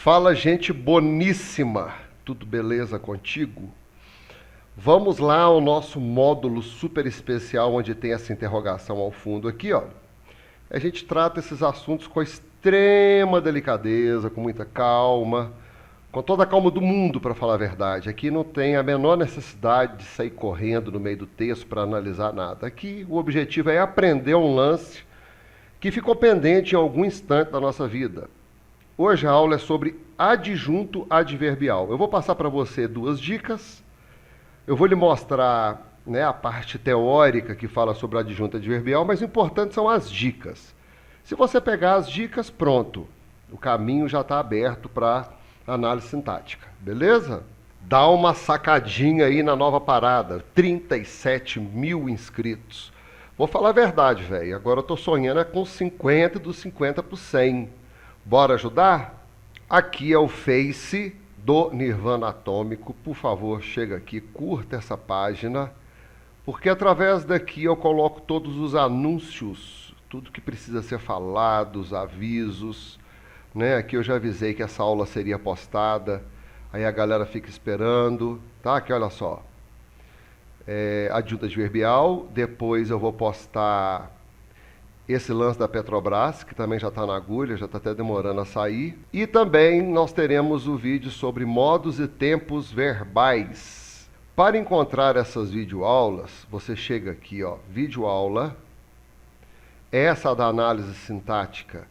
Fala, gente boníssima, tudo beleza contigo? Vamos lá ao nosso módulo super especial, onde tem essa interrogação ao fundo aqui, ó. A gente trata esses assuntos com extrema delicadeza, com muita calma, com toda a calma do mundo, para falar a verdade. Aqui não tem a menor necessidade de sair correndo no meio do texto para analisar nada. Aqui o objetivo é aprender um lance que ficou pendente em algum instante da nossa vida. Hoje a aula é sobre adjunto adverbial. Eu vou passar para você duas dicas. Eu vou lhe mostrar, a parte teórica que fala sobre adjunto adverbial, mas o importante são as dicas. Se você pegar as dicas, pronto. O caminho já está aberto para análise sintática, beleza? Dá uma sacadinha aí na nova parada. 37 mil inscritos. Vou falar a verdade, velho. Agora eu estou sonhando com 50 e dos 50 para 100. Bora ajudar? Aqui é o Face do Nirvana Atômico. Por favor, chega aqui, curta essa página, porque através daqui eu coloco todos os anúncios, tudo que precisa ser falado, os avisos. Aqui eu já avisei que essa aula seria postada, aí a galera fica esperando. Tá? Aqui, olha só. Adjunto adverbial, depois eu vou postar esse lance da Petrobras, que também já está na agulha, já está até demorando a sair. E também nós teremos o vídeo sobre modos e tempos verbais. Para encontrar essas videoaulas, você chega aqui, ó, videoaula. Essa da análise sintática,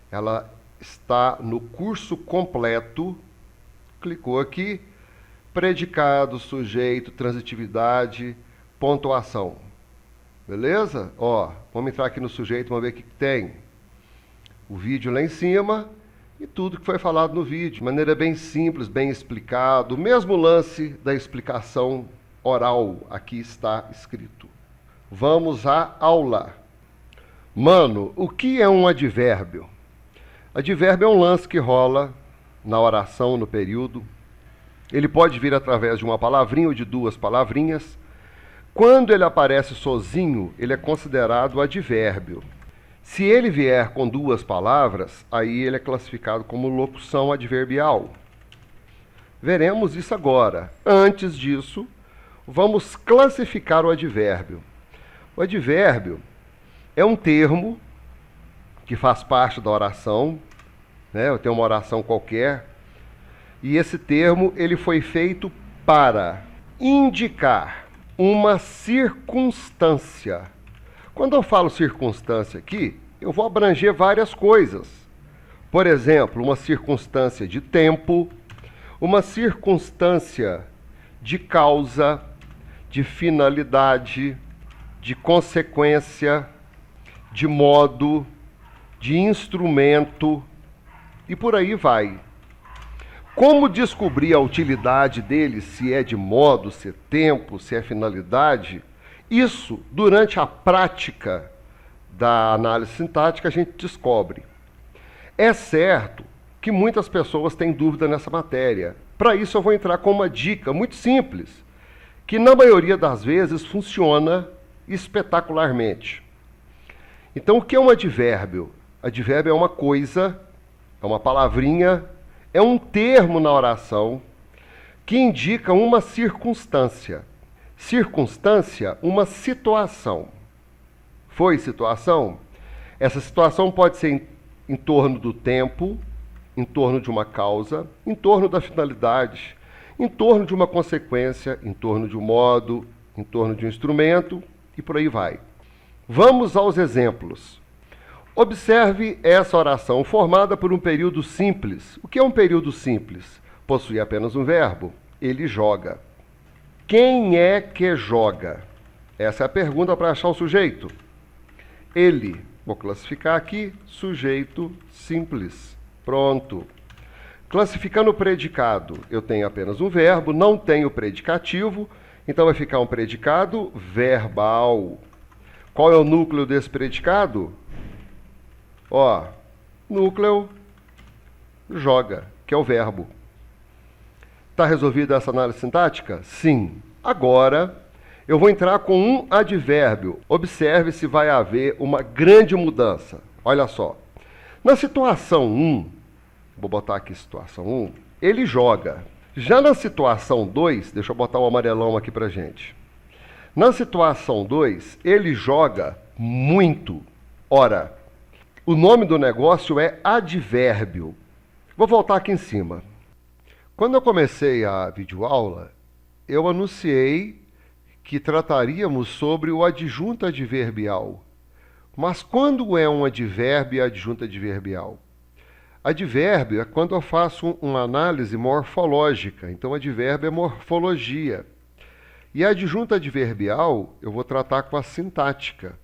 ela está no curso completo. Clicou aqui, predicado, sujeito, transitividade, pontuação. Beleza? Ó, vamos entrar aqui no sujeito, vamos ver o que tem. O vídeo lá em cima e tudo que foi falado no vídeo. De maneira bem simples, bem explicado. O mesmo lance da explicação oral aqui está escrito. Vamos à aula. Mano, o que é um advérbio? Advérbio é um lance que rola na oração, no período. Ele pode vir através de uma palavrinha ou de duas palavrinhas. Quando ele aparece sozinho, ele é considerado advérbio. Se ele vier com duas palavras, aí ele é classificado como locução adverbial. Veremos isso agora. Antes disso, vamos classificar o advérbio. O advérbio é um termo que faz parte da oração, Eu tenho uma oração qualquer, e esse termo ele foi feito para indicar uma circunstância. Quando eu falo circunstância aqui, eu vou abranger várias coisas. Por exemplo, uma circunstância de tempo, uma circunstância de causa, de finalidade, de consequência, de modo, de instrumento, e por aí vai. Como descobrir a utilidade dele, se é de modo, se é tempo, se é finalidade? Isso, durante a prática da análise sintática, a gente descobre. É certo que muitas pessoas têm dúvida nessa matéria. Para isso eu vou entrar com uma dica muito simples, que na maioria das vezes funciona espetacularmente. Então, o que é um advérbio? Advérbio é uma coisa, é uma palavrinha, é um termo na oração que indica uma circunstância. Circunstância, uma situação. Foi situação? Essa situação pode ser em torno do tempo, em torno de uma causa, em torno da finalidade, em torno de uma consequência, em torno de um modo, em torno de um instrumento, e por aí vai. Vamos aos exemplos. Observe essa oração formada por um período simples. O que é um período simples? Possui apenas um verbo. Ele joga. Quem é que joga? Essa é a pergunta para achar o sujeito. Ele. Vou classificar aqui, sujeito simples. Pronto. Classificando o predicado, eu tenho apenas um verbo, não tenho predicativo, então vai ficar um predicado verbal. Qual é o núcleo desse predicado? Núcleo joga, que é o verbo. Está resolvida essa análise sintática? Sim. Agora, eu vou entrar com um advérbio. Observe se vai haver uma grande mudança. Olha só. Na situação 1, Vou botar aqui situação 1. Ele joga. Já na situação 2, deixa eu botar o amarelão aqui pra gente. Na situação 2, ele joga muito. Ora, o nome do negócio é advérbio. Vou voltar aqui em cima. Quando eu comecei a videoaula, eu anunciei que trataríamos sobre o adjunto adverbial. Mas quando é um advérbio e adjunto adverbial? Advérbio é quando eu faço uma análise morfológica. Então, advérbio é morfologia. E adjunto adverbial eu vou tratar com a sintática.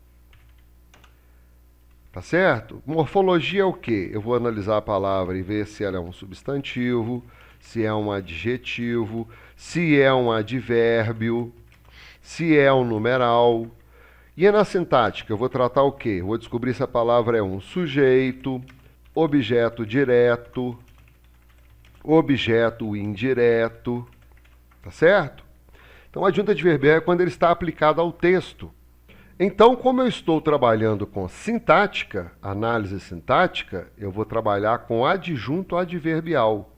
Tá certo? Morfologia é o quê? Eu vou analisar a palavra e ver se ela é um substantivo, se é um adjetivo, se é um advérbio, se é um numeral. E na sintática eu vou tratar o quê? Eu vou descobrir se a palavra é um sujeito, objeto direto, objeto indireto. Tá certo? Então, adjunto adverbial é quando ele está aplicado ao texto. Então, como eu estou trabalhando com sintática, análise sintática, eu vou trabalhar com adjunto adverbial.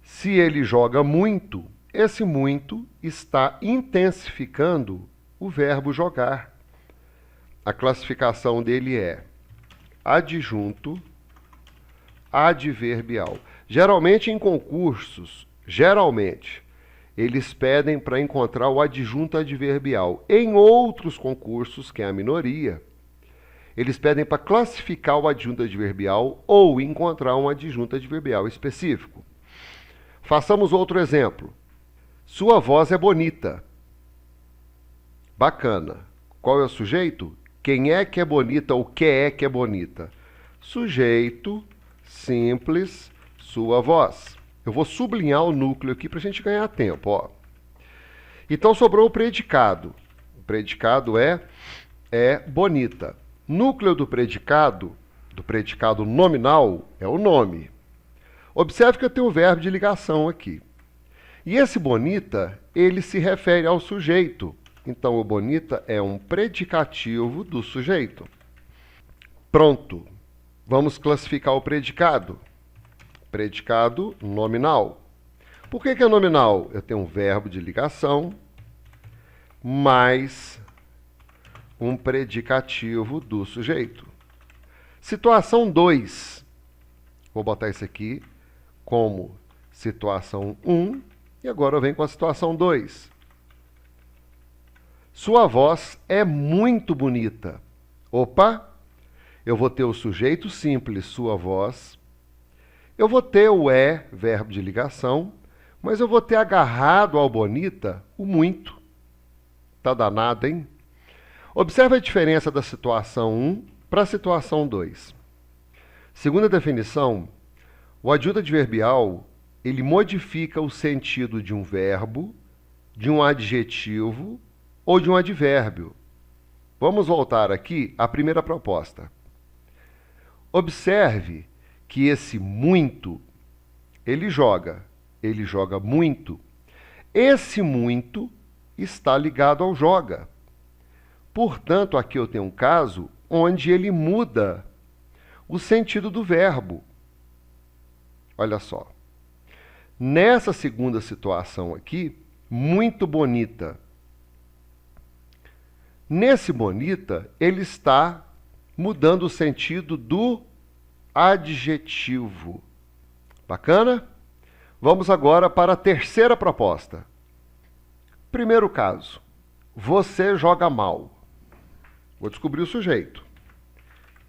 Se ele joga muito, esse muito está intensificando o verbo jogar. A classificação dele é adjunto adverbial. Geralmente em concursos, eles pedem para encontrar o adjunto adverbial. Em outros concursos, que é a minoria, eles pedem para classificar o adjunto adverbial ou encontrar um adjunto adverbial específico. Façamos outro exemplo. Sua voz é bonita. Bacana. Qual é o sujeito? Quem é que é bonita ou que é bonita? Sujeito, simples, sua voz. Eu vou sublinhar o núcleo aqui para a gente ganhar tempo. Ó. Então, sobrou o predicado. O predicado é bonita. Núcleo do predicado nominal, é o nome. Observe que eu tenho o verbo de ligação aqui. E esse bonita, ele se refere ao sujeito. Então, o bonita é um predicativo do sujeito. Pronto. Vamos classificar o predicado. Predicado nominal. Por que é nominal? Eu tenho um verbo de ligação mais um predicativo do sujeito. Situação 2. Vou botar isso aqui como situação 1 e agora eu venho com a situação 2. Sua voz é muito bonita. Opa! Eu vou ter o sujeito simples, sua voz. Eu vou ter o verbo de ligação, mas eu vou ter agarrado ao bonita o muito. Tá danado, hein? Observe a diferença da situação 1 para a situação 2. Segundo a definição, o adjunto adverbial, ele modifica o sentido de um verbo, de um adjetivo ou de um advérbio. Vamos voltar aqui à primeira proposta. Observe que esse muito, ele joga muito. Esse muito está ligado ao joga. Portanto, aqui eu tenho um caso onde ele muda o sentido do verbo. Olha só. Nessa segunda situação aqui, muito bonita. Nesse bonita, ele está mudando o sentido do adjetivo. Bacana? Vamos agora para a terceira proposta. Primeiro caso. Você joga mal. Vou descobrir o sujeito.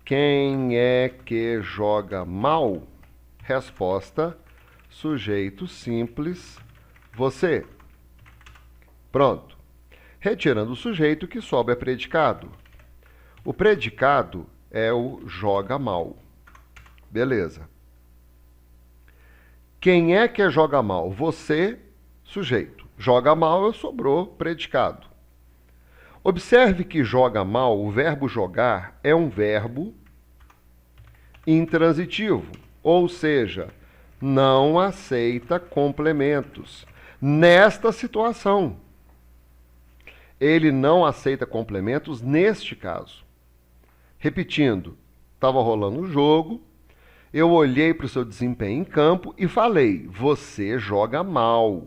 Quem é que joga mal? Resposta: sujeito simples, você. Pronto. Retirando o sujeito, que sobra é predicado. O predicado é o joga mal. Beleza. Quem é que joga mal? Você, sujeito. Joga mal, sobrou predicado. Observe que joga mal, o verbo jogar é um verbo intransitivo, ou seja, não aceita complementos. Nesta situação, ele não aceita complementos neste caso. Repetindo, estava rolando o jogo, Eu olhei para o seu desempenho em campo e falei: você joga mal.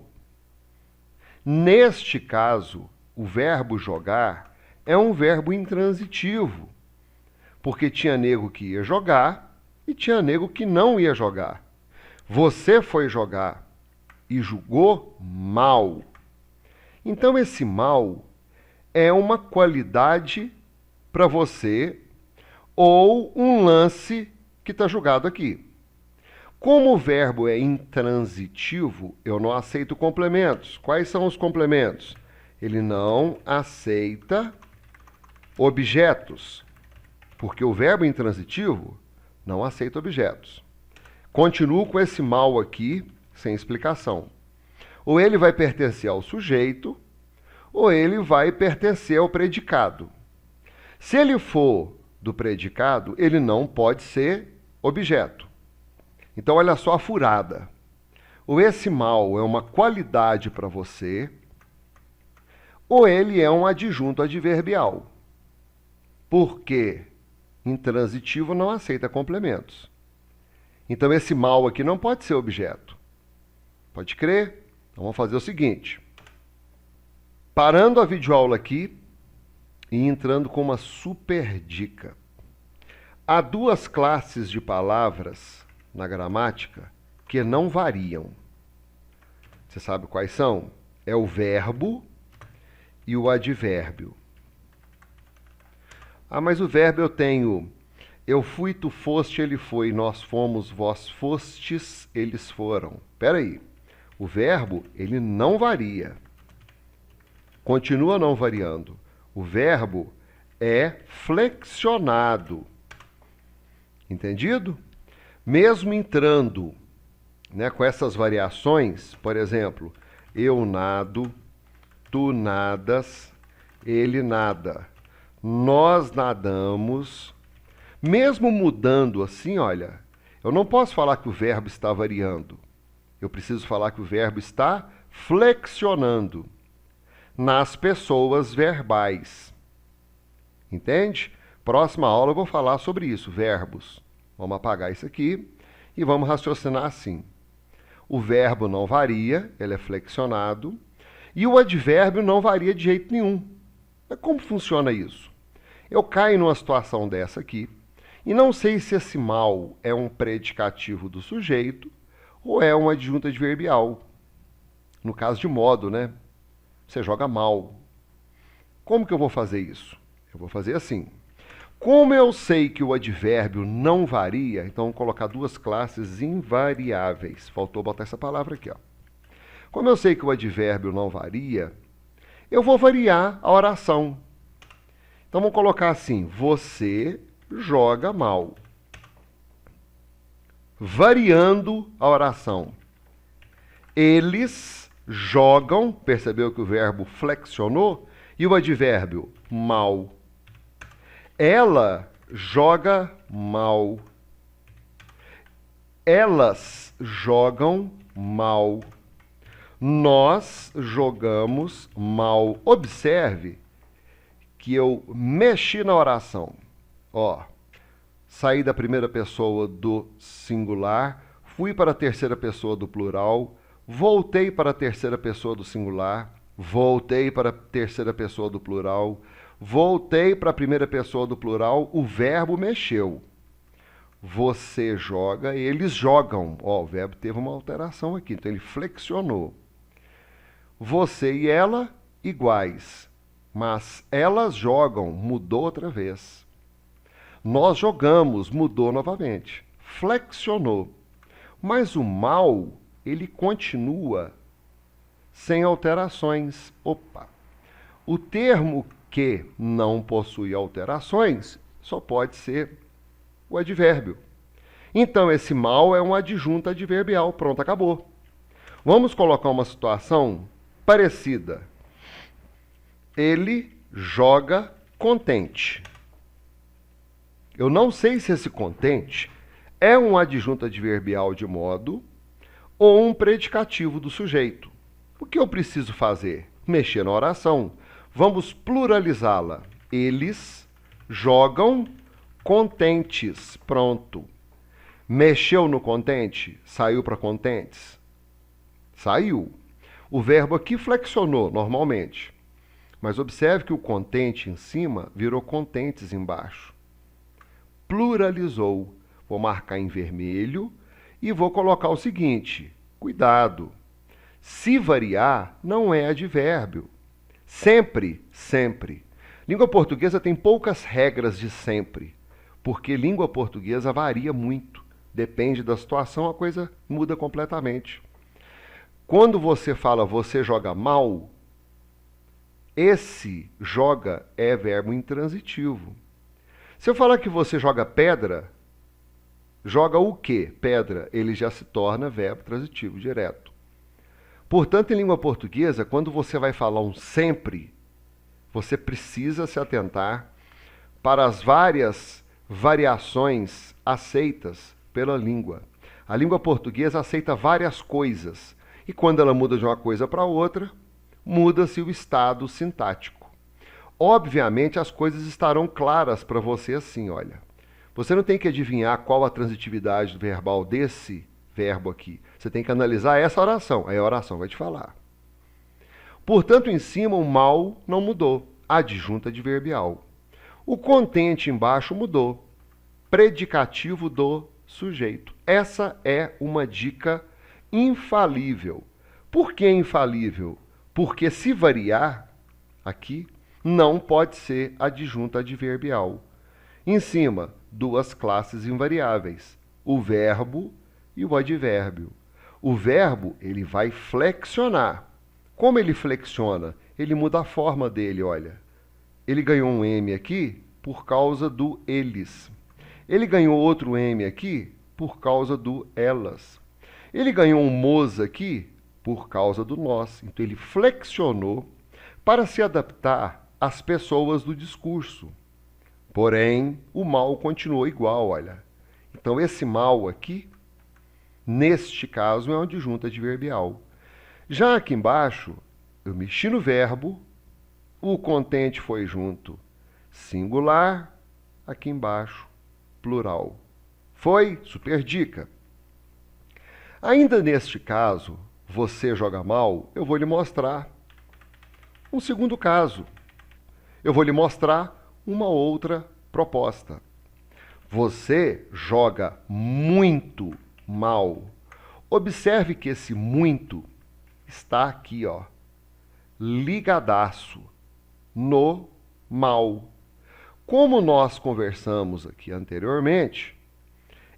Neste caso, o verbo jogar é um verbo intransitivo, porque tinha nego que ia jogar e tinha nego que não ia jogar. Você foi jogar e jogou mal. Então, esse mal é uma qualidade para você ou um lance que está jogado aqui. Como o verbo é intransitivo, eu não aceito complementos. Quais são os complementos? Ele não aceita objetos, porque o verbo intransitivo não aceita objetos. Continuo com esse mal aqui, sem explicação. Ou ele vai pertencer ao sujeito, ou ele vai pertencer ao predicado. Se ele for do predicado, ele não pode ser objeto. Então, olha só a furada. Ou esse mal é uma qualidade para você, ou ele é um adjunto adverbial. Porque intransitivo não aceita complementos. Então, esse mal aqui não pode ser objeto. Pode crer? Então, vamos fazer o seguinte. Parando a videoaula aqui e entrando com uma super dica. Há duas classes de palavras na gramática que não variam. Você sabe quais são? É o verbo e o advérbio. Ah, mas o verbo eu tenho: eu fui, tu foste, ele foi, nós fomos, vós fostes, eles foram. Espera aí. O verbo, ele não varia. Continua não variando. O verbo é flexionado. Entendido? Mesmo entrando, né, com essas variações, por exemplo, eu nado, tu nadas, ele nada, nós nadamos. Mesmo mudando assim, olha, eu não posso falar que o verbo está variando. Eu preciso falar que o verbo está flexionando nas pessoas verbais. Entende? Próxima aula eu vou falar sobre isso, verbos. Vamos apagar isso aqui e vamos raciocinar assim. O verbo não varia, ele é flexionado, e o advérbio não varia de jeito nenhum. Mas como funciona isso? Eu caio numa situação dessa aqui, e não sei se esse mal é um predicativo do sujeito ou é um adjunto adverbial. No caso de modo, né? Você joga mal. Como que eu vou fazer isso? Eu vou fazer assim. Como eu sei que o advérbio não varia, então vou colocar duas classes invariáveis. Faltou botar essa palavra aqui, ó. Como eu sei que o advérbio não varia, eu vou variar a oração. Então vamos colocar assim: você joga mal. Variando a oração. Eles jogam, percebeu que o verbo flexionou? E o advérbio mal. Ela joga mal. Elas jogam mal. Nós jogamos mal. Observe que eu mexi na oração. Ó, saí da primeira pessoa do singular, fui para a terceira pessoa do plural, voltei para a terceira pessoa do singular, voltei para a terceira pessoa do plural, voltei para a primeira pessoa do plural, o verbo mexeu. Você joga, eles jogam. Ó, o verbo teve uma alteração aqui, então ele flexionou. Você e ela, iguais. Mas elas jogam, mudou outra vez. Nós jogamos, mudou novamente. Flexionou. Mas o mal, ele continua sem alterações. Opa! O termo que não possui alterações só pode ser o advérbio. Então, esse mal é um adjunto adverbial. Pronto, acabou. Vamos colocar uma situação parecida. Ele joga contente. Eu não sei se esse contente é um adjunto adverbial de modo ou um predicativo do sujeito. O que eu preciso fazer? Mexer na oração. Vamos pluralizá-la. Eles jogam contentes. Pronto. Mexeu no contente, saiu para contentes? Saiu. O verbo aqui flexionou normalmente. Mas observe que o contente em cima virou contentes embaixo. Pluralizou. Vou marcar em vermelho e vou colocar o seguinte: cuidado. Se variar, não é advérbio. Sempre, sempre. Língua portuguesa tem poucas regras de sempre, porque língua portuguesa varia muito. Depende da situação, a coisa muda completamente. Quando você fala você joga mal, esse joga é verbo intransitivo. Se eu falar que você joga pedra, joga o quê? Pedra. Ele já se torna verbo transitivo direto. Portanto, em língua portuguesa, quando você vai falar um sempre, você precisa se atentar para as várias variações aceitas pela língua. A língua portuguesa aceita várias coisas, e quando ela muda de uma coisa para outra, muda-se o estado sintático. Obviamente, as coisas estarão claras para você assim, olha. Você não tem que adivinhar qual a transitividade verbal desse verbo aqui. Você tem que analisar essa oração. Aí a oração vai te falar. Portanto, em cima, o mal não mudou. Adjunta adverbial. O contente embaixo mudou. Predicativo do sujeito. Essa é uma dica infalível. Por que infalível? Porque se variar, aqui, não pode ser adjunta adverbial. Em cima, duas classes invariáveis. O verbo e o advérbio. O verbo, ele vai flexionar. Como ele flexiona? Ele muda a forma dele, olha. Ele ganhou um M aqui por causa do eles. Ele ganhou outro M aqui por causa do elas. Ele ganhou um mos aqui por causa do nós. Então ele flexionou para se adaptar às pessoas do discurso. Porém, o mal continuou igual, olha. Então esse mal aqui, neste caso, é uma adjunta adverbial. Já aqui embaixo, eu mexi no verbo, o contente foi junto. Singular, aqui embaixo, plural. Foi? Super dica. Ainda neste caso, você joga mal, eu vou lhe mostrar um segundo caso. Eu vou lhe mostrar uma outra proposta. Você joga muito mal. Observe que esse muito está aqui, ó, ligadaço no mal. Como nós conversamos aqui anteriormente,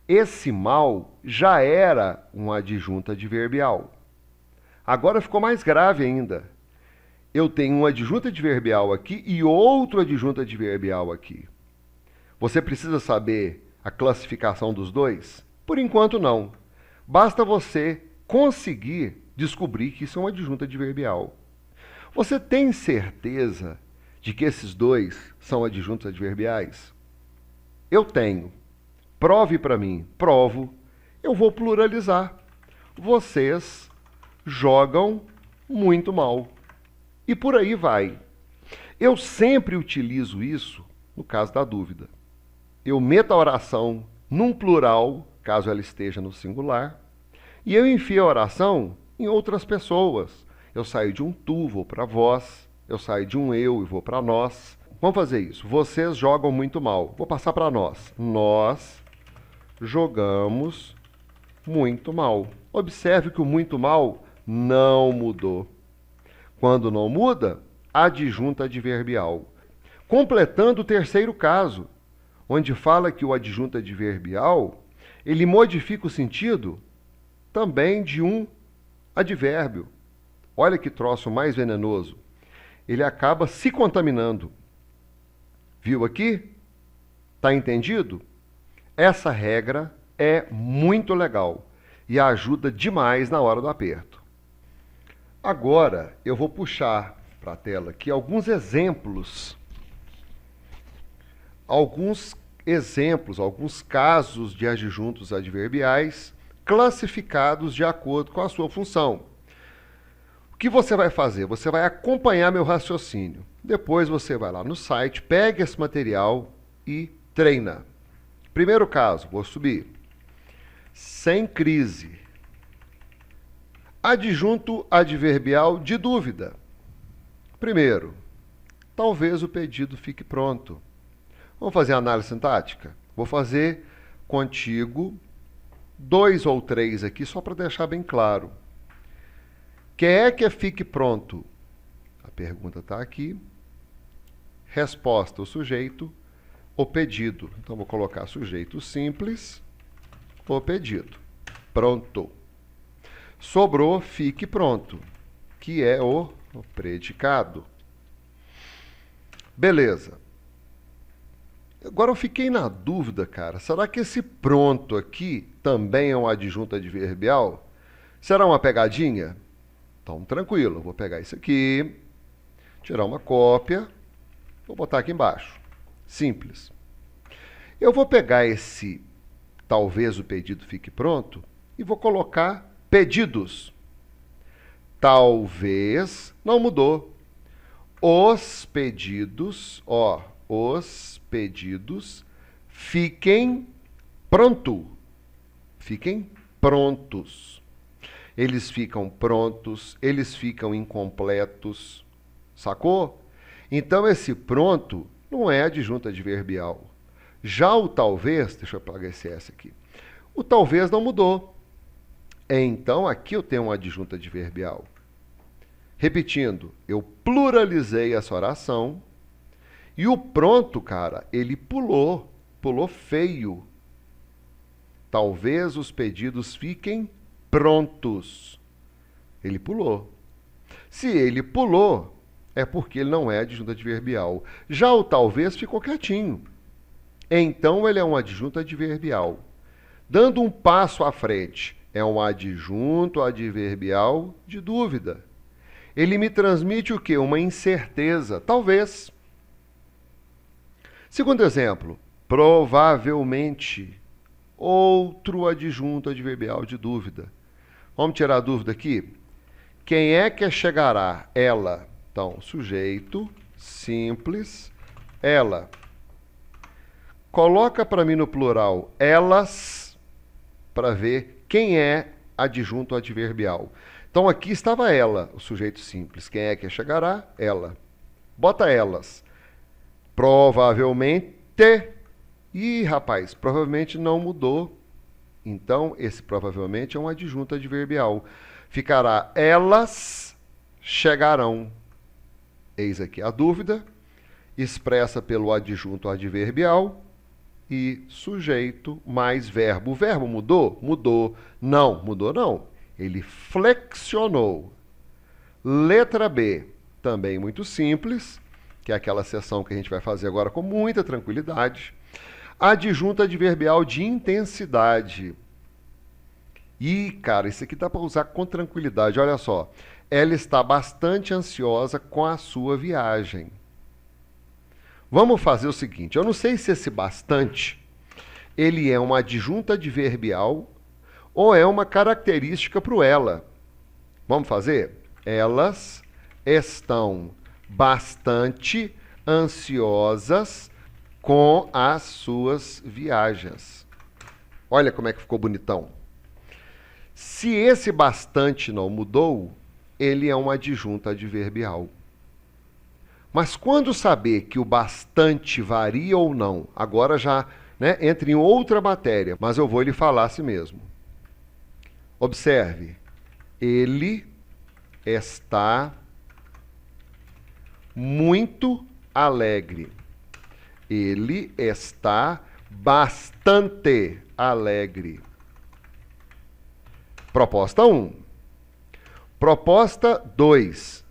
esse mal já era uma adjunta adverbial. Agora ficou mais grave ainda. Eu tenho uma adjunta adverbial aqui e outro adjunta adverbial aqui. Você precisa saber a classificação dos dois? Por enquanto, não. Basta você conseguir descobrir que isso é uma adjunta adverbial. Você tem certeza de que esses dois são adjuntos adverbiais? Eu tenho. Prove para mim. Provo. Eu vou pluralizar. Vocês jogam muito mal. E por aí vai. Eu sempre utilizo isso no caso da dúvida. Eu meto a oração num plural, caso ela esteja no singular, e eu enfio a oração em outras pessoas. Eu saio de um tu, vou para vós. Eu saio de um eu e vou para nós. Vamos fazer isso. Vocês jogam muito mal. Vou passar para nós. Nós jogamos muito mal. Observe que o muito mal não mudou. Quando não muda, adjunta adverbial. Completando o terceiro caso, onde fala que o adjunto adverbial, ele modifica o sentido também de um advérbio. Olha que troço mais venenoso. Ele acaba se contaminando. Viu aqui? Tá entendido? Essa regra é muito legal e ajuda demais na hora do aperto. Agora eu vou puxar para a tela aqui alguns exemplos, alguns casos de adjuntos adverbiais classificados de acordo com a sua função. O que você vai fazer? Você vai acompanhar meu raciocínio. Depois você vai lá no site, pega esse material e treina. Primeiro caso, vou subir. sem crise. Adjunto adverbial de dúvida. Primeiro, talvez o pedido fique pronto. Vamos fazer a análise sintática? Vou fazer contigo 2 ou 3 aqui, só para deixar bem claro. Quer que fique pronto? A pergunta está aqui. Resposta, o sujeito, o pedido. Então, vou colocar sujeito simples, o pedido. Pronto. Sobrou fique pronto, que é o predicado. Beleza. Agora eu fiquei na dúvida, cara. Será que esse pronto aqui também é um adjunto adverbial? Será uma pegadinha? Então, tranquilo. Vou pegar isso aqui, tirar uma cópia, vou botar aqui embaixo. Simples. Eu vou pegar esse talvez o pedido fique pronto e vou colocar pedidos. Talvez não mudou. Os pedidos, os pedidos fiquem pronto. Fiquem prontos. Eles ficam prontos, eles ficam incompletos. Sacou? Então, esse pronto não é adjunto adverbial. Já o talvez, deixa eu apagar esse S aqui. O talvez não mudou. Então, aqui eu tenho um adjunto adverbial. Repetindo, eu pluralizei essa oração e o pronto, cara, ele pulou feio. Talvez os pedidos fiquem prontos. Ele pulou. Se ele pulou, é porque ele não é adjunto adverbial. Já o talvez ficou quietinho. Então, ele é um adjunto adverbial. Dando um passo à frente, é um adjunto adverbial de dúvida. Ele me transmite o quê? Uma incerteza. Talvez. Segundo exemplo, provavelmente. Outro adjunto adverbial de dúvida. Vamos tirar a dúvida aqui? Quem é que chegará? Ela. Então, sujeito, simples, ela. Coloca para mim no plural elas, para ver quem é adjunto adverbial. Então, aqui estava ela, o sujeito simples. Quem é que chegará? Ela. Bota elas. Provavelmente. Ih, rapaz, provavelmente não mudou. Então, esse provavelmente é um adjunto adverbial. Ficará elas chegarão. Eis aqui a dúvida, expressa pelo adjunto adverbial e sujeito mais verbo. O verbo mudou? Mudou. Não, mudou não. Ele flexionou. Letra B, também muito simples, que é aquela seção que a gente vai fazer agora com muita tranquilidade. Adjunto adverbial de intensidade. E, cara, isso aqui dá para usar com tranquilidade. Olha só. Ela está bastante ansiosa com a sua viagem. Vamos fazer o seguinte. Eu não sei se esse bastante, ele é um adjunto adverbial ou é uma característica para o ela. Vamos fazer? Elas estão bastante ansiosas com as suas viagens. Olha como é que ficou bonitão. Se esse bastante não mudou, ele é um adjunto adverbial. Mas quando saber que o bastante varia ou não, agora já entra em outra matéria, mas eu vou lhe falar assim mesmo. Observe, ele está muito alegre. Ele está bastante alegre. Proposta 1. Proposta 2.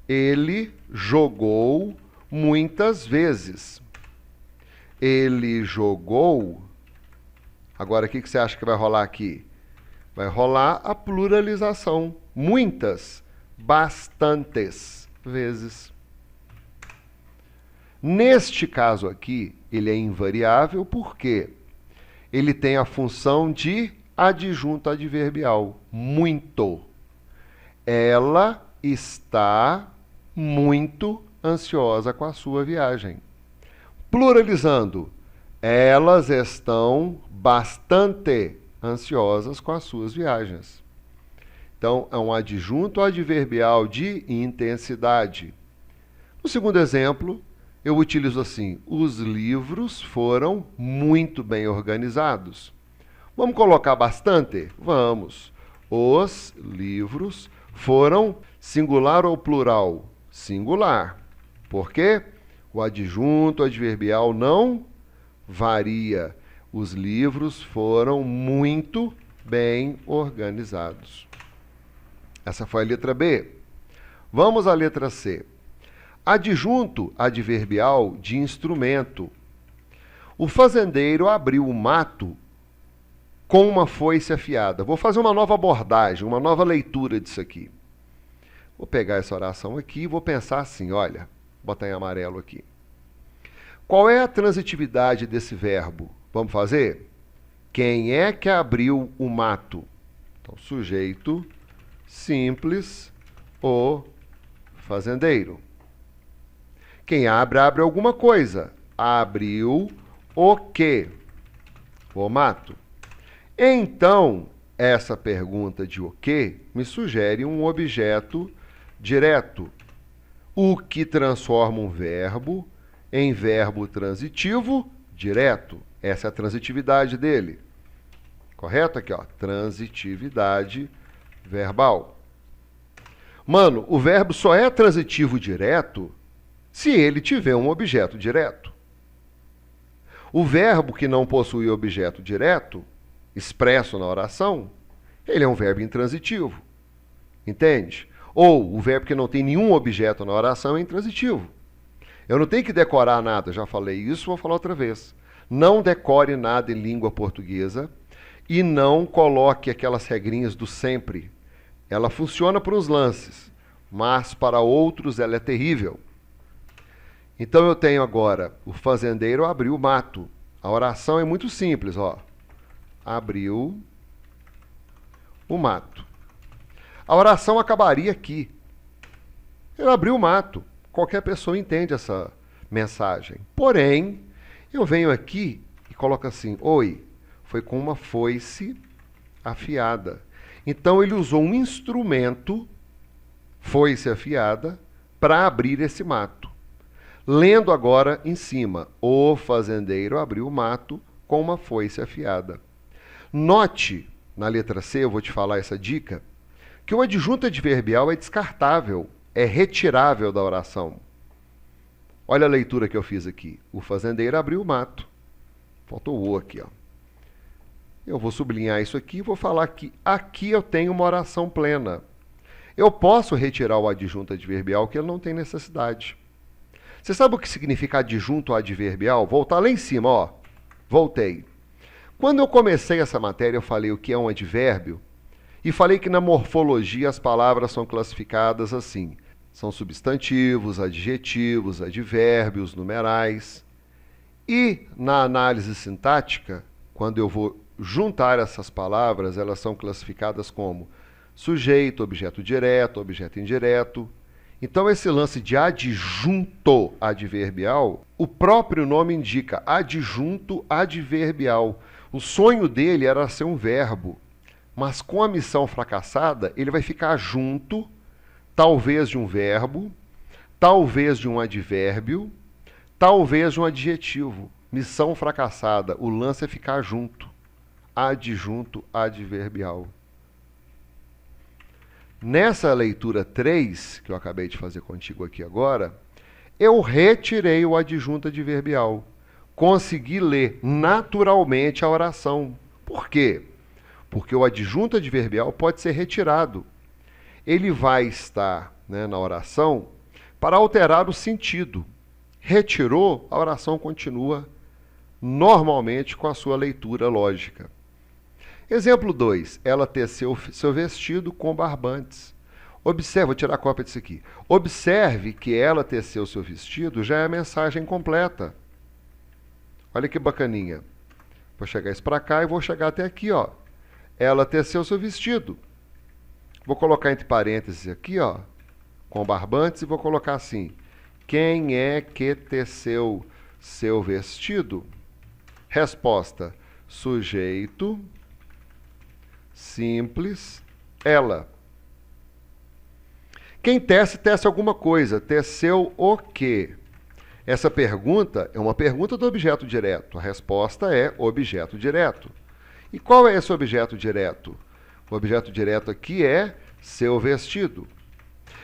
Ele jogou muitas vezes. Ele jogou. Agora, o que você acha que vai rolar aqui? Vai rolar a pluralização. Muitas, bastantes vezes. Neste caso aqui, ele é invariável porque ele tem a função de adjunto adverbial. Muito. Ela está muito ansiosa com a sua viagem. Pluralizando, Elas estão bastante ansiosas com as suas viagens. Então, é um adjunto adverbial de intensidade. No segundo exemplo, eu utilizo assim: os livros foram muito bem organizados. Vamos colocar bastante? Vamos. Os livros foram singular ou plural? Singular. Por quê? O adjunto adverbial não varia. Os livros foram muito bem organizados. Essa foi a letra B. Vamos à letra C. Adjunto adverbial de instrumento. O fazendeiro abriu o mato com uma foice afiada. Vou fazer uma nova abordagem, uma nova leitura disso aqui. Vou pegar essa oração aqui e vou pensar assim, olha, vou botar em amarelo aqui. Qual é a transitividade desse verbo? Vamos fazer? Quem é que abriu o mato? Então, sujeito simples, o fazendeiro. Quem abre, abre alguma coisa. Abriu o quê? O mato. Então, essa pergunta de o quê me sugere um objeto direto, o que transforma um verbo em verbo transitivo direto. Essa é a transitividade dele. Correto? Aqui, ó, transitividade verbal. Mano, o verbo só é transitivo direto se ele tiver um objeto direto. O verbo que não possui objeto direto, expresso na oração, ele é um verbo intransitivo. Entende? Ou o verbo que não tem nenhum objeto na oração é intransitivo. Eu não tenho que decorar nada, já falei isso, vou falar outra vez. Não decore nada em língua portuguesa e não coloque aquelas regrinhas do sempre. Ela funciona para os lances, mas para outros ela é terrível. Então eu tenho agora, o fazendeiro abriu o mato. A oração é muito simples, ó. Abriu o mato. A oração acabaria aqui. Ele abriu o mato. Qualquer pessoa entende essa mensagem. Porém, eu venho aqui e coloco assim: oi, foi com uma foice afiada. Então ele usou um instrumento, foice afiada, para abrir esse mato. Lendo agora em cima: o fazendeiro abriu o mato com uma foice afiada. Note, na letra C, eu vou te falar essa dica, que o adjunto adverbial é descartável, é retirável da oração. Olha a leitura que eu fiz aqui. O fazendeiro abriu o mato. Faltou o aqui, ó. Eu vou sublinhar isso aqui e vou falar que aqui eu tenho uma oração plena. Eu posso retirar o adjunto adverbial, que ele não tem necessidade. Você sabe o que significa adjunto adverbial? Voltar lá em cima, ó. Voltei. Quando eu comecei essa matéria, eu falei o que é um advérbio e falei que na morfologia as palavras são classificadas assim. São substantivos, adjetivos, advérbios, numerais. E na análise sintática, quando eu vou juntar essas palavras, elas são classificadas como sujeito, objeto direto, objeto indireto. Então, esse lance de adjunto adverbial, o próprio nome indica, adjunto adverbial. O sonho dele era ser um verbo, mas com a missão fracassada, ele vai ficar junto, talvez de um verbo, talvez de um advérbio, talvez de um adjetivo. Missão fracassada, o lance é ficar junto. Adjunto adverbial. Nessa leitura 3, que eu acabei de fazer contigo aqui agora, eu retirei o adjunto adverbial. Consegui ler naturalmente a oração. Por quê? Porque o adjunto adverbial pode ser retirado. Ele vai estar, na oração para alterar o sentido. Retirou, a oração continua normalmente com a sua leitura lógica. Exemplo 2. Ela teceu seu vestido com barbantes. Observe, vou tirar a cópia disso aqui. Observe que ela teceu seu vestido já é a mensagem completa. Olha que bacaninha. Vou chegar isso para cá e vou chegar até aqui, ó. Ela teceu seu vestido. Vou colocar entre parênteses aqui, ó, com barbantes, e vou colocar assim: quem é que teceu seu vestido? Resposta: sujeito simples, ela. Quem tece, tece alguma coisa. Teceu o quê? Essa pergunta é uma pergunta do objeto direto. A resposta é objeto direto. E qual é esse objeto direto? O objeto direto aqui é seu vestido.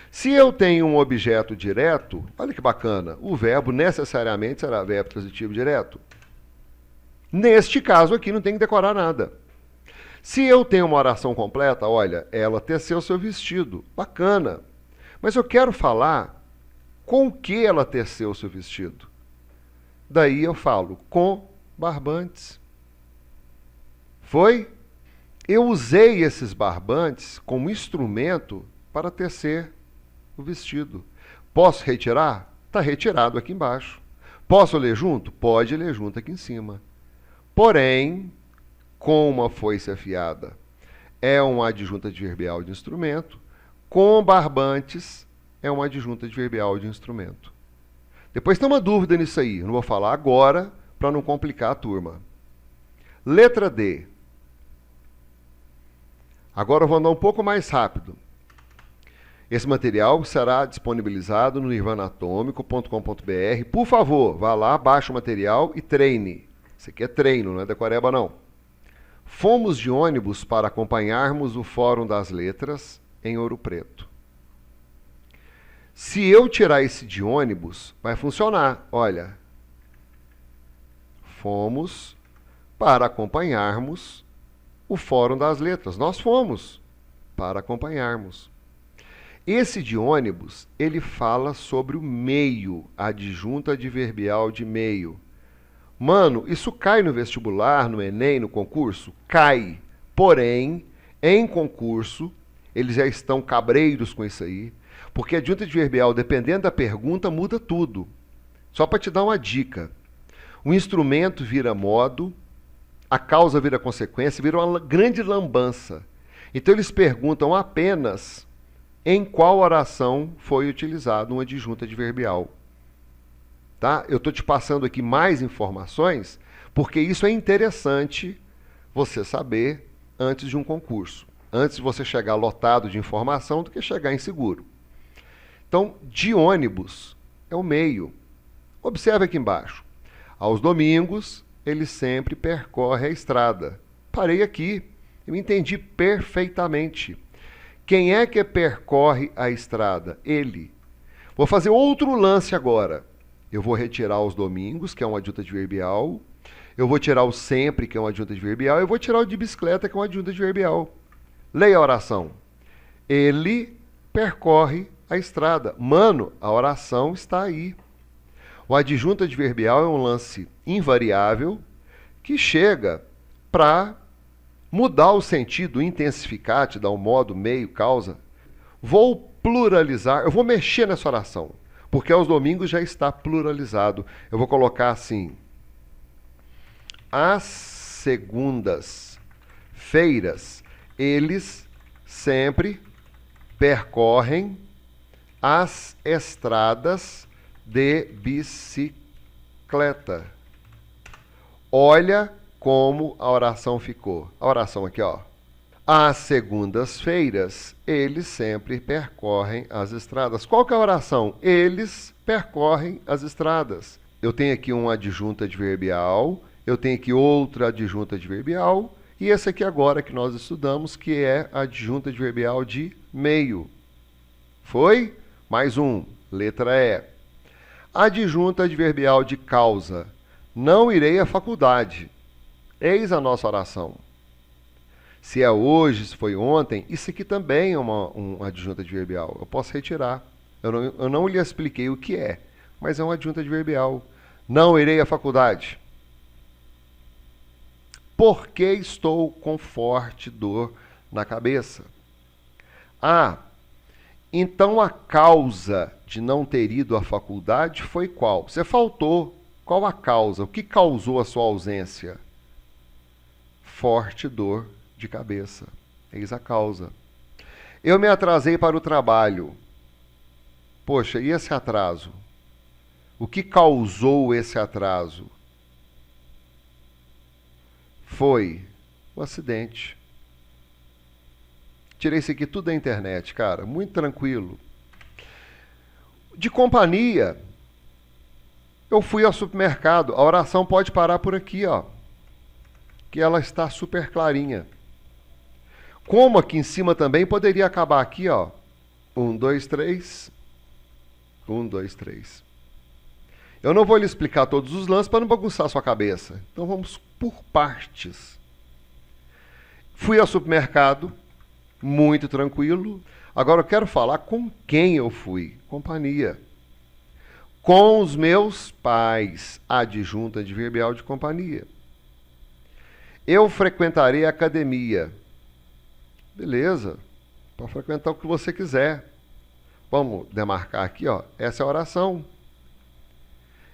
Se eu tenho um objeto direto, olha que bacana, o verbo necessariamente será verbo transitivo direto. Neste caso aqui não tem que decorar nada. Se eu tenho uma oração completa, olha, ela teceu seu vestido. Bacana. Mas eu quero falar com o que ela teceu seu vestido. Daí eu falo com barbantes. Foi? Eu usei esses barbantes como instrumento para tecer o vestido. Posso retirar? Está retirado aqui embaixo. Posso ler junto? Pode ler junto aqui em cima. Porém, com uma foice afiada é uma adjunta adverbial de instrumento, com barbantes é uma adjunta adverbial de instrumento. Depois tem uma dúvida nisso aí, eu não vou falar agora para não complicar a turma. Letra D. Agora eu vou andar um pouco mais rápido. Esse material será disponibilizado no nirvanaatomico.com.br. Por favor, vá lá, baixe o material e treine. Isso aqui é treino, não é decoreba não. Fomos de ônibus para acompanharmos o Fórum das Letras em Ouro Preto. Se eu tirar esse de ônibus, vai funcionar. Olha, fomos para acompanharmos o Fórum das Letras. Nós fomos para acompanharmos. Esse de ônibus, ele fala sobre o meio, a adjunta adverbial de meio. Mano, isso cai no vestibular, no Enem, no concurso? Cai. Porém, em concurso, eles já estão cabreiros com isso aí, porque a adjunta adverbial, dependendo da pergunta, muda tudo. Só para te dar uma dica. O instrumento vira modo, a causa vira consequência, vira uma grande lambança. Então, eles perguntam apenas em qual oração foi utilizado uma adjunta adverbial. Tá? Eu estou te passando aqui mais informações, porque isso é interessante você saber antes de um concurso. Antes de você chegar lotado de informação do que chegar inseguro. Então, de ônibus é o meio. Observe aqui embaixo. Aos domingos, ele sempre percorre a estrada. Parei aqui. Eu entendi perfeitamente. Quem é que percorre a estrada? Ele. Vou fazer outro lance agora. Eu vou retirar os domingos, que é uma adjunta adverbial. Eu vou tirar o sempre, que é uma adjunta adverbial. Eu vou tirar o de bicicleta, que é uma adjunta adverbial. Leia a oração. Ele percorre a estrada. Mano, a oração está aí. O adjunto adverbial é um lance invariável que chega para mudar o sentido, intensificar, te dar um modo, meio, causa. Vou pluralizar, eu vou mexer nessa oração, porque aos domingos já está pluralizado. Eu vou colocar assim: às segundas-feiras, eles sempre percorrem as estradas de bicicleta. Olha como a oração ficou. A oração aqui, ó. Às segundas-feiras, eles sempre percorrem as estradas. Qual que é a oração? Eles percorrem as estradas. Eu tenho aqui uma adjunta adverbial, eu tenho aqui outra adjunta adverbial, e esse aqui agora que nós estudamos, que é a adjunta adverbial de meio. Foi? Mais um. Letra E. Adjunta adverbial de causa. Não irei à faculdade. Eis a nossa oração. Se é hoje, se foi ontem, isso aqui também é uma adjunta adverbial. Eu posso retirar. Eu não lhe expliquei o que é, mas é uma adjunta adverbial. Não irei à faculdade. Porque estou com forte dor na cabeça. Ah, então a causa de não ter ido à faculdade foi qual? Você faltou. Qual a causa? O que causou a sua ausência? Forte dor de cabeça. Eis a causa. Eu me atrasei para o trabalho. Poxa, e esse atraso? O que causou esse atraso? foi? Um acidente. Tirei isso aqui tudo da internet, cara. Muito tranquilo. De companhia, eu fui ao supermercado. A oração pode parar por aqui, ó. Que ela está super clarinha. Como aqui em cima também, poderia acabar aqui, ó. 1, 2, 3. 1, 2, 3. Eu não vou lhe explicar todos os lances para não bagunçar a sua cabeça. Então vamos por partes. Fui ao supermercado, muito tranquilo. Agora eu quero falar com quem eu fui. Companhia. Com os meus pais. Adjunto adverbial de companhia. Eu frequentarei a academia. Beleza. Pode frequentar o que você quiser. Vamos demarcar aqui, ó. Essa é a oração.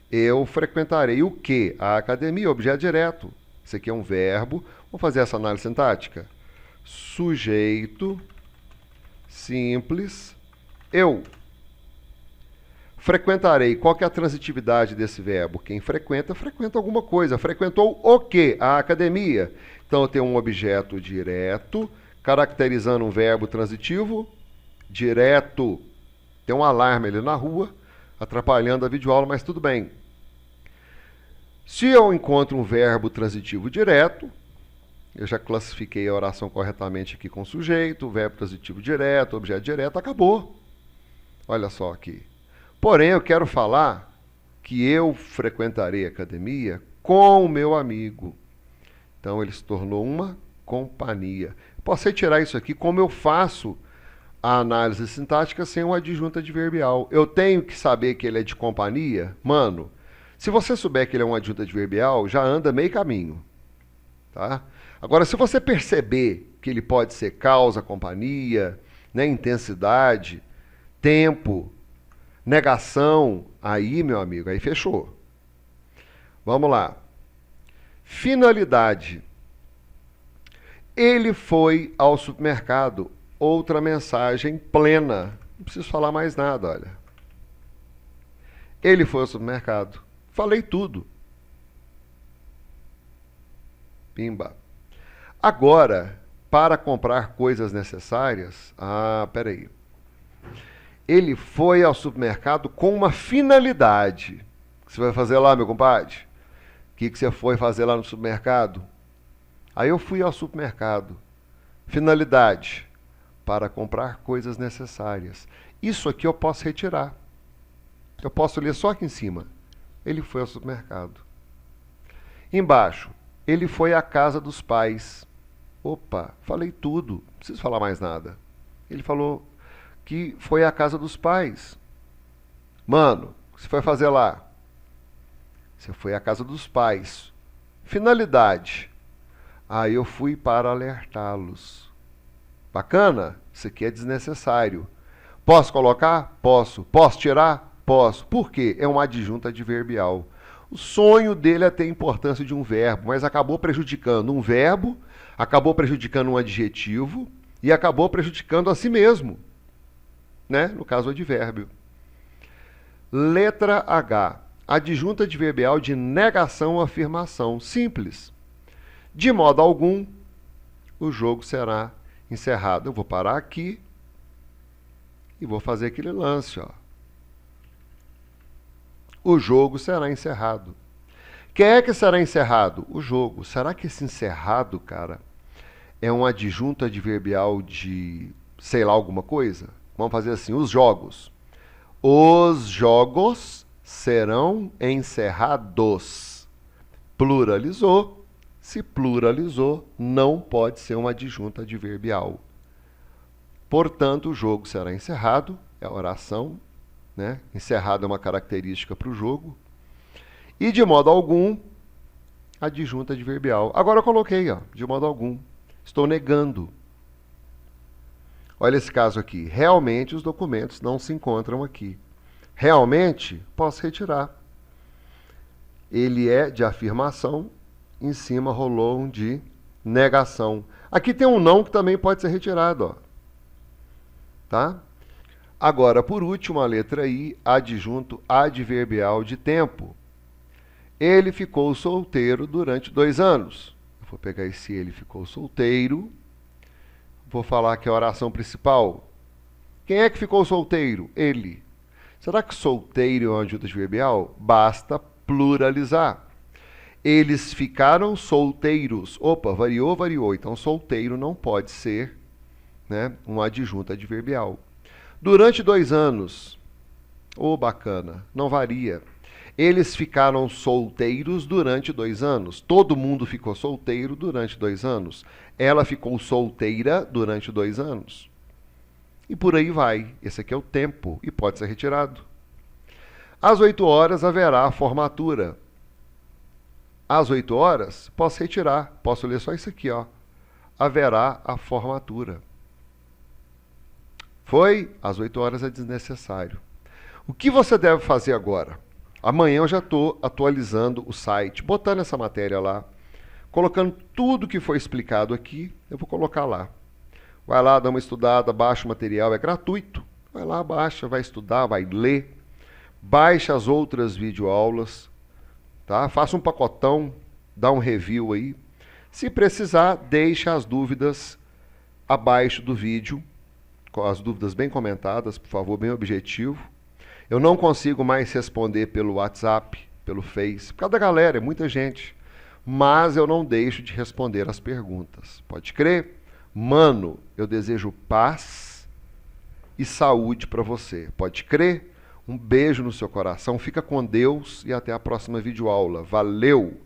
Eu frequentarei o quê? A academia, objeto direto. Isso aqui é um verbo. Vamos fazer essa análise sintática. Sujeito simples, eu. Frequentarei. Qual que é a transitividade desse verbo? Quem frequenta, frequenta alguma coisa. Frequentou o quê? A academia. Então eu tenho um objeto direto, caracterizando um verbo transitivo direto. Tem um alarme ali na rua, atrapalhando a videoaula, mas tudo bem. Se eu encontro um verbo transitivo direto, eu já classifiquei a oração corretamente aqui com sujeito, verbo transitivo direto, objeto direto, acabou. Olha só aqui. Porém, eu quero falar que eu frequentarei a academia com o meu amigo. Então, ele se tornou uma companhia. Posso retirar isso aqui como eu faço a análise sintática sem um adjunto adverbial. Eu tenho que saber que ele é de companhia? Mano, se você souber que ele é um adjunto adverbial, já anda meio caminho. Tá? Agora, se você perceber que ele pode ser causa, companhia, né, intensidade, tempo, negação, aí, meu amigo, aí fechou. Vamos lá. Finalidade. Ele foi ao supermercado. Outra mensagem plena. Não preciso falar mais nada, olha. Ele foi ao supermercado. Falei tudo. Pimba. Agora, para comprar coisas necessárias... peraí. Ele foi ao supermercado com uma finalidade. O que você vai fazer lá, meu compadre? O que você foi fazer lá no supermercado? Aí eu fui ao supermercado. Finalidade. Para comprar coisas necessárias. Isso aqui eu posso retirar. Eu posso ler só aqui em cima. Ele foi ao supermercado. Embaixo. Ele foi à casa dos pais. Opa, falei tudo. Não preciso falar mais nada. Ele falou que foi à casa dos pais. Mano, o que você foi fazer lá? Você foi à casa dos pais. Finalidade. Aí eu fui para alertá-los. Bacana? Isso aqui é desnecessário. Posso colocar? Posso. Posso tirar? Posso. Por quê? É um adjunto adverbial. O sonho dele é ter a importância de um verbo, mas acabou prejudicando um verbo, acabou prejudicando um adjetivo e acabou prejudicando a si mesmo. Né? No caso, o advérbio. Letra H. Adjunto adverbial de negação ou afirmação. Simples. De modo algum, o jogo será encerrado. Eu vou parar aqui e vou fazer aquele lance, ó. O jogo será encerrado. Quem é que será encerrado? O jogo. Será que esse encerrado, cara, é um adjunto adverbial de, sei lá, alguma coisa? Vamos fazer assim, os jogos. Os jogos serão encerrados. Pluralizou. Se pluralizou, não pode ser um adjunto adverbial. Portanto, o jogo será encerrado, é a oração, né? Encerrado é uma característica para o jogo. E, de modo algum, adjunto adverbial. Agora eu coloquei, ó, de modo algum. Estou negando. Olha esse caso aqui. Realmente os documentos não se encontram aqui. Realmente, posso retirar. Ele é de afirmação. Em cima rolou um de negação. Aqui tem um não que também pode ser retirado, ó. Tá? Agora, por último, a letra I, adjunto adverbial de tempo. Ele ficou solteiro durante 2 anos. Vou pegar esse ele ficou solteiro. Vou falar que é a oração principal. Quem é que ficou solteiro? Ele. Será que solteiro é uma ajuda adverbial? Basta pluralizar. Eles ficaram solteiros. Opa, variou, variou. Então, solteiro não pode ser, né, um adjunto adverbial. Durante 2 anos. Bacana. Não varia. Eles ficaram solteiros durante 2 anos. Todo mundo ficou solteiro durante 2 anos. Ela ficou solteira durante 2 anos. E por aí vai. Esse aqui é o tempo e pode ser retirado. Às 8 horas haverá a formatura. Às 8 horas, posso retirar. Posso ler só isso aqui, ó. Haverá a formatura. Foi? Às 8 horas é desnecessário. O que você deve fazer agora? Amanhã eu já estou atualizando o site, botando essa matéria lá, colocando tudo que foi explicado aqui, eu vou colocar lá. Vai lá, dá uma estudada, baixa o material, é gratuito. Vai lá, baixa, vai estudar, vai ler. Baixa as outras videoaulas, tá? Faça um pacotão, dá um review aí. Se precisar, deixa as dúvidas abaixo do vídeo, com as dúvidas bem comentadas, por favor, bem objetivo. Eu não consigo mais responder pelo WhatsApp, pelo Face, por causa da galera, é muita gente. Mas eu não deixo de responder as perguntas. Pode crer? Mano, eu desejo paz e saúde para você. Pode crer? Um beijo no seu coração, fica com Deus e até a próxima videoaula. Valeu!